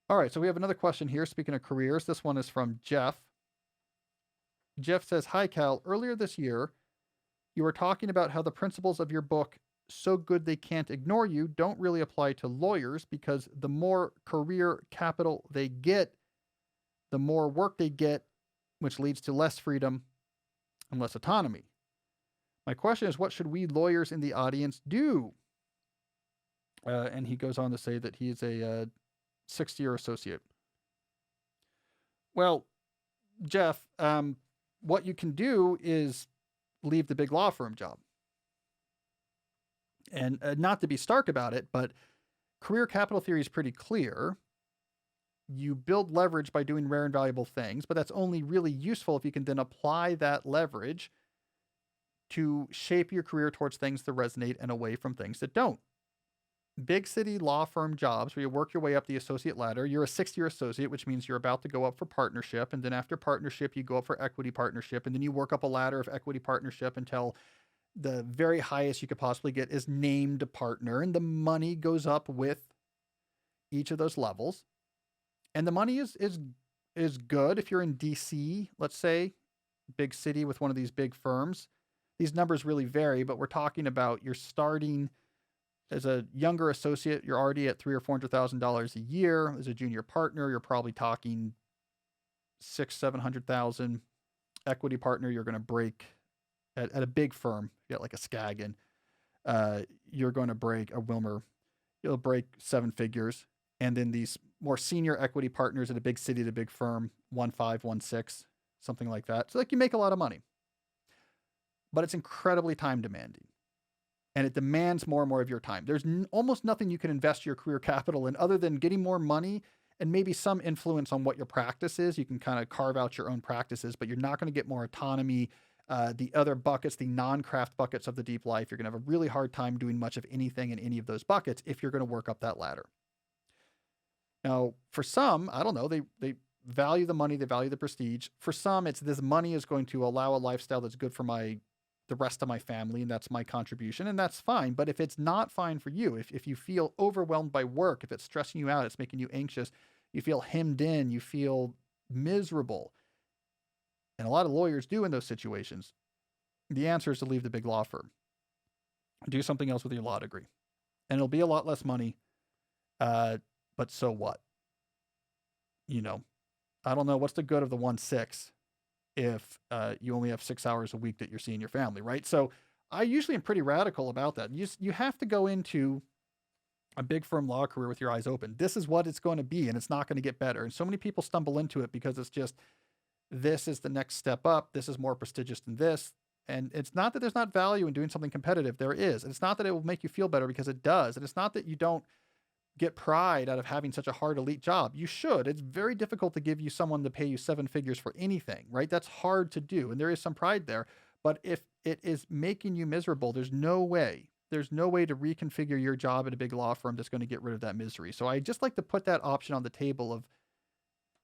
All right, so we have another question here. Speaking of careers, this one is from Jeff. Jeff says, "Hi Cal, earlier this year, you were talking about how the principles of your book, So Good They Can't Ignore You, don't really apply to lawyers because the more career capital they get, the more work they get, which leads to less freedom and less autonomy. My question is, what should we lawyers in the audience do?" And he goes on to say that he is a sixth-year associate. Well, Jeff, what you can do is leave the big law firm job. And not to be stark about it, but career capital theory is pretty clear. You build leverage by doing rare and valuable things, but that's only really useful if you can then apply that leverage to shape your career towards things that resonate and away from things that don't. Big city law firm jobs where you work your way up the associate ladder. You're a sixth-year associate, which means you're about to go up for partnership. And then after partnership, you go up for equity partnership. And then you work up a ladder of equity partnership until the very highest you could possibly get is named partner. And the money goes up with each of those levels. And the money is good if you're in DC, let's say, big city with one of these big firms. These numbers really vary, but we're talking about you're starting as a younger associate, you're already at $300,000 or $400,000 a year. As a junior partner, you're probably talking 600,000, 700,000. Equity partner, you're going to break at a big firm. You got like a Skagen, you're going to break a Wilmer. You'll break seven figures, and then these more senior equity partners at a big city, at a big firm, 1.5, 1.6, something like that. So like you make a lot of money, but it's incredibly time demanding. And it demands more and more of your time. There's almost nothing you can invest your career capital in other than getting more money and maybe some influence on what your practice is. You can kind of carve out your own practices, but you're not going to get more autonomy. The other buckets, the non-craft buckets of the deep life, you're going to have a really hard time doing much of anything in any of those buckets if you're going to work up that ladder. Now, for some, I don't know, they value the money, they value the prestige. For some, it's this money is going to allow a lifestyle that's good for the rest of my family, and that's my contribution, and that's fine. But if it's not fine for you, if you feel overwhelmed by work, if it's stressing you out, it's making you anxious, you feel hemmed in, you feel miserable, and a lot of lawyers do in those situations, the answer is to leave the big law firm. Do something else with your law degree. And it'll be a lot less money, but so what? You know, I don't know. What's the good of the 1.6 if you only have 6 hours a week that you're seeing your family, right? So I usually am pretty radical about that. You have to go into a big firm law career with your eyes open. This is what it's going to be, and it's not going to get better. And so many people stumble into it because it's just, this is the next step up. This is more prestigious than this. And it's not that there's not value in doing something competitive. There is. And it's not that it will make you feel better, because it does. And it's not that you don't get pride out of having such a hard elite job. You should. It's very difficult to give you someone to pay you seven figures for anything, right? That's hard to do. And there is some pride there. But if it is making you miserable, there's no way to reconfigure your job at a big law firm that's going to get rid of that misery. So I just like to put that option on the table of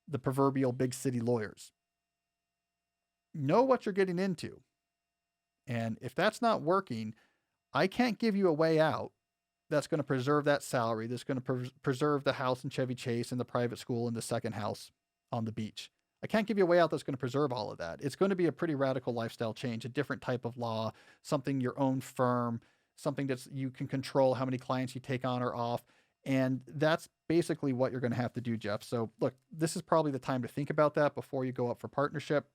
the proverbial big city lawyers. Know what you're getting into. And if that's not working, I can't give you a way out that's going to preserve that salary, that's going to preserve the house in Chevy Chase and the private school and the second house on the beach. I can't give you a way out that's going to preserve all of that. It's going to be a pretty radical lifestyle change, a different type of law, something your own firm, something that's you can control how many clients you take on or off. And that's basically what you're going to have to do, Jeff. So look, this is probably the time to think about that before you go up for partnership.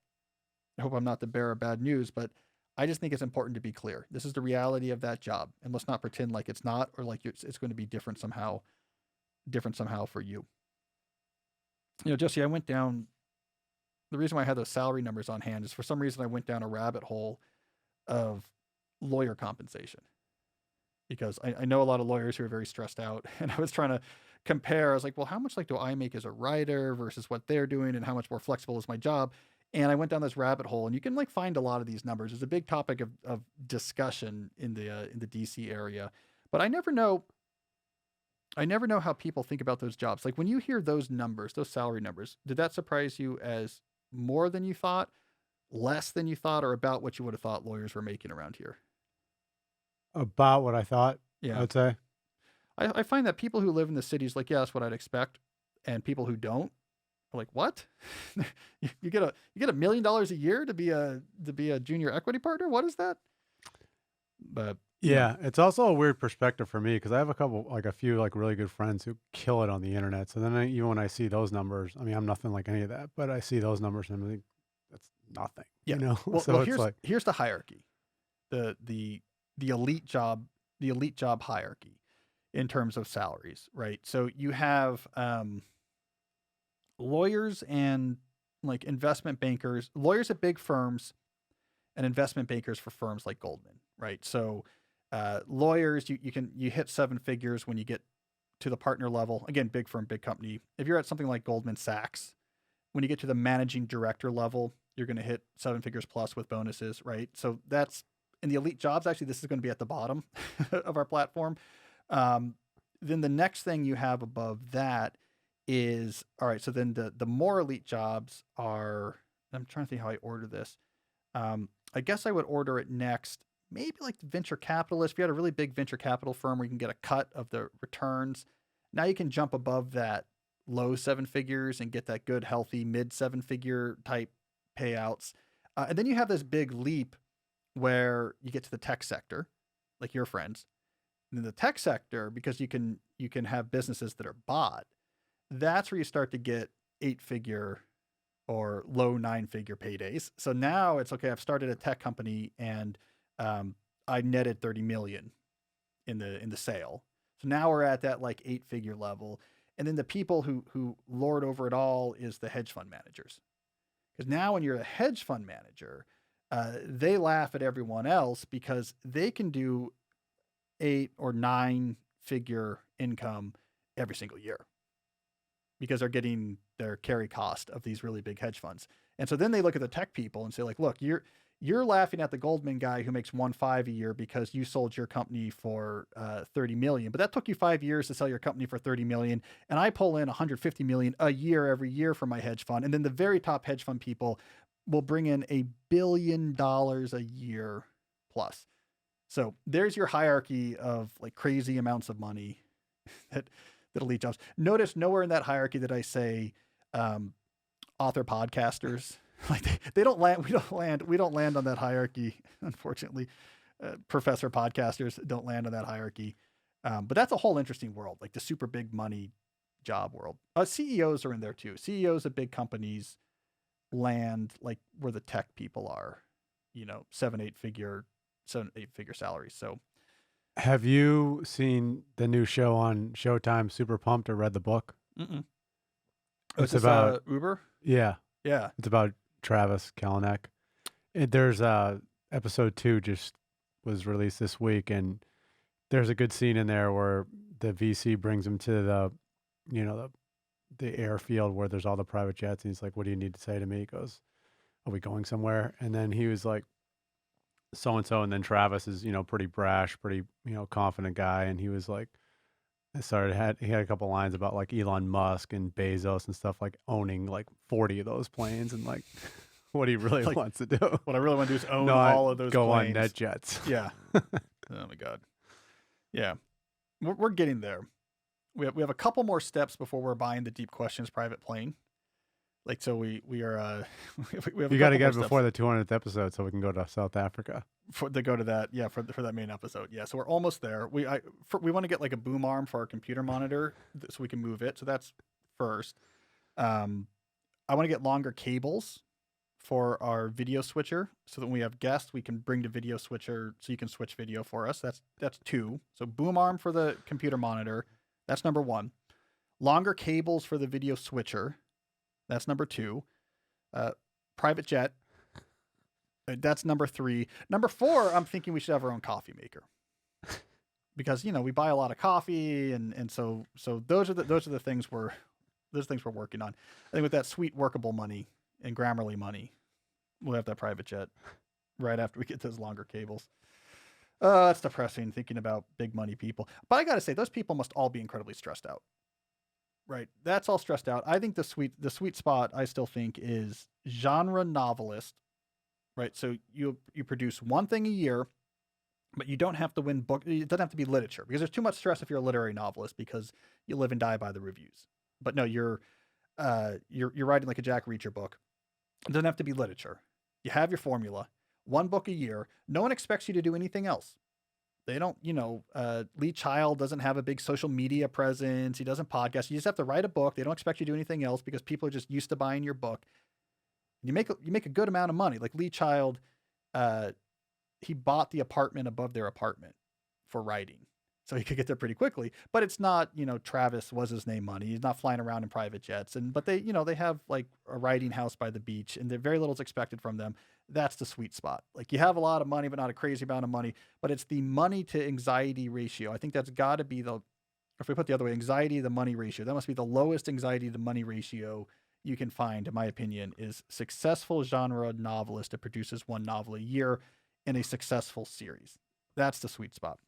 I hope I'm not the bearer of bad news, but I just think it's important to be clear. This is the reality of that job, and let's not pretend like it's not, or like it's going to be different somehow for you. Jesse, I went down. The reason why I had those salary numbers on hand is for some reason I went down a rabbit hole of lawyer compensation, because I know a lot of lawyers who are very stressed out, and I was trying to compare. I was like, well, how much do I make as a writer versus what they're doing, and how much more flexible is my job? And I went down this rabbit hole, and you can find a lot of these numbers. It's a big topic of discussion in the DC area, but I never know how people think about those jobs. Like when you hear those numbers, those salary numbers, did that surprise you as more than you thought, less than you thought, or about what you would have thought lawyers were making around here? About what I thought, I Yeah. would say. I find that people who live in the cities, like, yeah, that's what I'd expect. and people who don't are like, what? You get $1 million a year to be a junior equity partner? What is that? But Yeah, it's also a weird perspective for me because I have a few like really good friends who kill it on the internet. So then even when I see those numbers, I mean, I'm nothing like any of that, but I see those numbers and I think that's nothing, yeah. Well, So it's here's the hierarchy, the elite job, hierarchy in terms of salaries, right? So you have lawyers and like investment bankers, lawyers at big firms, and investment bankers for firms like Goldman, right? So lawyers, you hit 7 figures when you get to the partner level. Again, big firm, big company. If you're at something like Goldman Sachs, when you get to the managing director level, you're going to hit 7 figures plus with bonuses, right? So that's in the elite jobs. Actually, this is going to be at the bottom of our platform. Then the next thing you have above that is, all right. So then the more elite jobs are. I'm trying to think how I order this. I guess I would order it next. Maybe like the venture capitalist. If you had a really big venture capital firm where you can get a cut of the returns, now you can jump above that low 7 figures and get that good, healthy mid 7 figure type payouts. And then you have this big leap where you get to the tech sector, like your friends. And in the tech sector, because you can have businesses that are bought, that's where you start to get 8 figure or low 9 figure paydays. So now it's okay. I've started a tech company and I netted 30 million in the sale. So now we're at that like 8 figure level. And then the people who lord over it all is the hedge fund managers. Because now when you're a hedge fund manager, they laugh at everyone else because they can do 8 or 9 figure income every single year because they're getting their carry cost of these really big hedge funds. And so then they look at the tech people and say like, look, you're laughing at the Goldman guy who makes 1.5 a year because you sold your company for 30 million, but that took you 5 years to sell your company for 30 million. And I pull in 150 million a year every year for my hedge fund. And then the very top hedge fund people will bring in $1 billion a year plus. So there's your hierarchy of like crazy amounts of money that elite jobs. Notice nowhere in that hierarchy did I say author podcasters. Like they don't land. We don't land on that hierarchy. Unfortunately, professor podcasters don't land on that hierarchy. But that's a whole interesting world, like the super big money job world. CEOs are in there too. CEOs of big companies land like where the tech people are. 7-8 figure salaries. So, have you seen the new show on Showtime, Super Pumped, or read the book? Mm-mm. It's about Uber. Yeah. Yeah. It's about Travis Kalanick. There's episode 2 just was released this week, and there's a good scene in there where the VC brings him to the airfield where there's all the private jets, and he's like, "What do you need to say to me?" He goes, "Are we going somewhere?" And then he was like, "So and so," and then Travis is pretty brash, pretty confident guy, and he was like, he had a couple lines about like Elon Musk and Bezos and stuff, like owning like 40 of those planes and like what he really Like, wants to do. What I really want to do is own all of those go planes. on net jets. Yeah. Oh my God. Yeah. We're getting there. We have a couple more steps before we're buying the Deep Questions private plane. Like, so we are, we have You got to get it before the 200th episode so we can go to South Africa. To go to that. Yeah. For that main episode. Yeah. So we're almost there. We want to get like a boom arm for our computer monitor so we can move it. So that's first. I want to get longer cables for our video switcher so that when we have guests, we can bring the video switcher so you can switch video for us. That's 2. So boom arm for the computer monitor. That's number 1. Longer cables for the video switcher. That's number 2. Private jet. That's number 3. Number 4, I'm thinking we should have our own coffee maker. Because we buy a lot of coffee and so those are the things we're working on. I think with that sweet workable money and Grammarly money, we'll have that private jet right after we get those longer cables. That's depressing thinking about big money people. But I got to say, those people must all be incredibly stressed out. Right. That's all stressed out. I think the sweet spot I still think is genre novelist. Right. So you produce one thing a year, but you don't have to win book. It doesn't have to be literature because there's too much stress if you're a literary novelist because you live and die by the reviews. But no, you're writing like a Jack Reacher book. It doesn't have to be literature. You have your formula, one book a year. No one expects you to do anything else. They don't, Lee Child doesn't have a big social media presence. He doesn't podcast. You just have to write a book. They don't expect you to do anything else because people are just used to buying your book. You make a good amount of money. Like Lee Child, he bought the apartment above their apartment for writing. So he could get there pretty quickly, but it's not, Travis was his name money. He's not flying around in private jets. But they have like a writing house by the beach and very little's expected from them. That's the sweet spot. Like you have a lot of money, but not a crazy amount of money, but it's the money to anxiety ratio. I think that's gotta be if we put the other way, anxiety to money ratio, that must be the lowest anxiety to money ratio you can find, in my opinion, is successful genre novelist that produces one novel a year in a successful series. That's the sweet spot.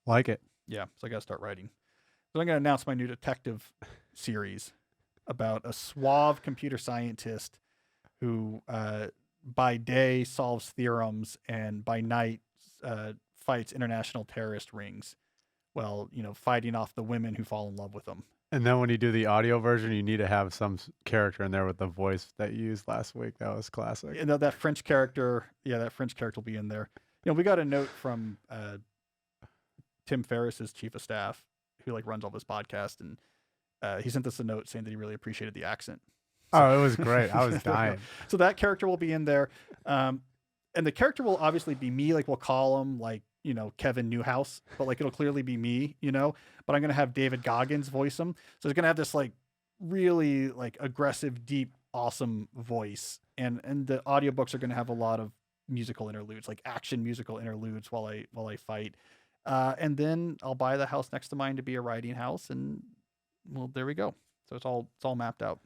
Like it. Yeah, so I got to start writing. So I'm going to announce my new detective series about a suave computer scientist who, by day, solves theorems and by night fights international terrorist rings while, fighting off the women who fall in love with him. And then when you do the audio version, you need to have some character in there with the voice that you used last week. That was classic. That French character, that French character will be in there. We got a note from Tim Ferriss's chief of staff, who like runs all this podcast, and he sent us a note saying that he really appreciated the accent. So, it was great. I was dying. So that character will be in there, and the character will obviously be me. Like we'll call him like Kevin Newhouse, but like it'll clearly be me. But I'm gonna have David Goggins voice him, so he's gonna have this like really like aggressive, deep, awesome voice, and the audiobooks are gonna have a lot of musical interludes, like action musical interludes while I fight. And then I'll buy the house next to mine to be a writing house, and well, there we go. So it's all mapped out.